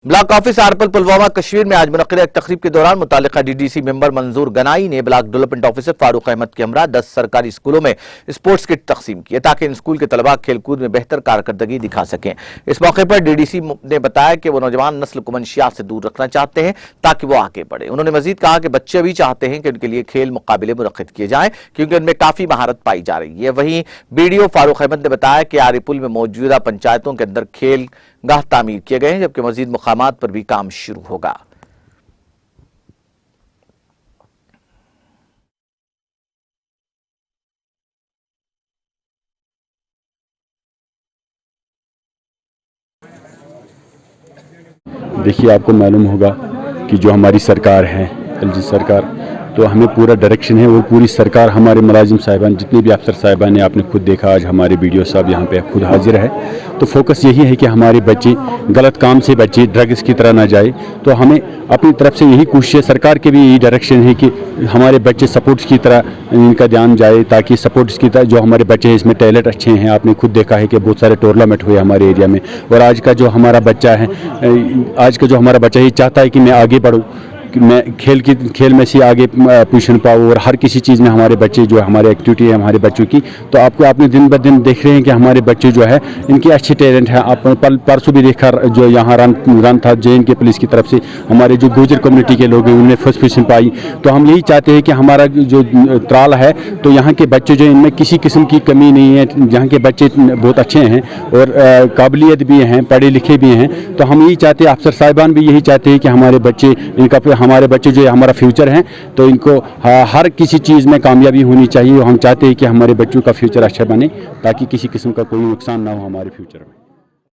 Block office आरपल Pulwama Kashmir में आज मुनक्किद एक तकरीब के दौरान मुतालिका डीडीसी मेंबर मंजूर गनाई ने block development officer Farooq Ahmad के हमरा 10 सरकारी स्कूलों में स्पोर्ट्स किट तकसीम किए ताकि इन स्कूल के तलबा खेलकूद में बेहतर कारकर्दगी दिखा सकें। इस मौके पर डीडीसी ने बताया कि वो नौजवान नस्ल को मंशियात से दूर रखना चाहते हैं ताकि वो आगे बढ़े। उन्होंने मजीद कहा कि बच्चे भी चाहते हैं कि उनके लिए खेल मुकाबले मुनक्किद किए जाएं क्योंकि उनमें काफी महारत पाई जा रही है। वहीं बीडीओ फारूक अहमद ने बताया कि आरिपुल में मौजूदा पंचायतों के अंदर खेल गाह तामीर किए गए हैं जबकि मजीद मुकामात पर भी काम शुरू होगा। देखिए, आपको मालूम होगा कि जो हमारी सरकार है एलजी सरकार, तो हमें पूरा डायरेक्शन है। वो पूरी सरकार हमारे मुलाजिम साहिबान जितने भी अफसर साहिबान ने आपने खुद देखा, आज हमारे बीडीओ साहब यहाँ पे खुद हाजिर है। तो फोकस यही है कि हमारे बच्चे गलत काम से बच्चे ड्रग्स की तरह ना जाए। तो हमें अपनी तरफ से यही कोशिश है, सरकार के भी यही डायरेक्शन है कि हमारे बच्चे स्पोर्ट्स की तरह इनका ध्यान जाए ताकि स्पोर्ट्स की तरह जो हमारे बच्चे हैं इसमें टैलेंट अच्छे हैं। आपने खुद देखा है कि बहुत सारे टूर्नामेंट हुए हमारे एरिया में और आज का जो हमारा बच्चा है ये चाहता है कि मैं आगे बढ़ूँ, कि मैं खेल में से आगे पोजीशन पाऊँ और हर किसी चीज़ में हमारे बच्चे जो हमारे एक्टिविटी है हमारे बच्चों की। तो आपने दिन ब दिन देख रहे हैं कि हमारे बच्चे जो है इनकी अच्छी टैलेंट है। आप परसों भी देखा जो यहाँ रन था JNK पुलिस की तरफ से, हमारे जो गुर्जर कम्युनिटी के लोग हैं उन्होंने फर्स्ट पोजीशन पाई। तो हम यही चाहते हैं कि हमारा जो त्राल है तो यहाँ के बच्चे जो इनमें किसी किस्म की कमी नहीं है। यहाँ के बच्चे बहुत अच्छे हैं और काबिलियत भी हैं, पढ़े लिखे भी हैं। तो हम यही चाहते हैं, अफसर साहिबान भी यही चाहते हैं कि हमारे बच्चे जो हमारा फ्यूचर हैं तो इनको हर किसी चीज़ में कामयाबी होनी चाहिए। हम चाहते हैं कि हमारे बच्चों का फ्यूचर अच्छा बने ताकि किसी किस्म का कोई नुकसान ना हो हमारे फ्यूचर में।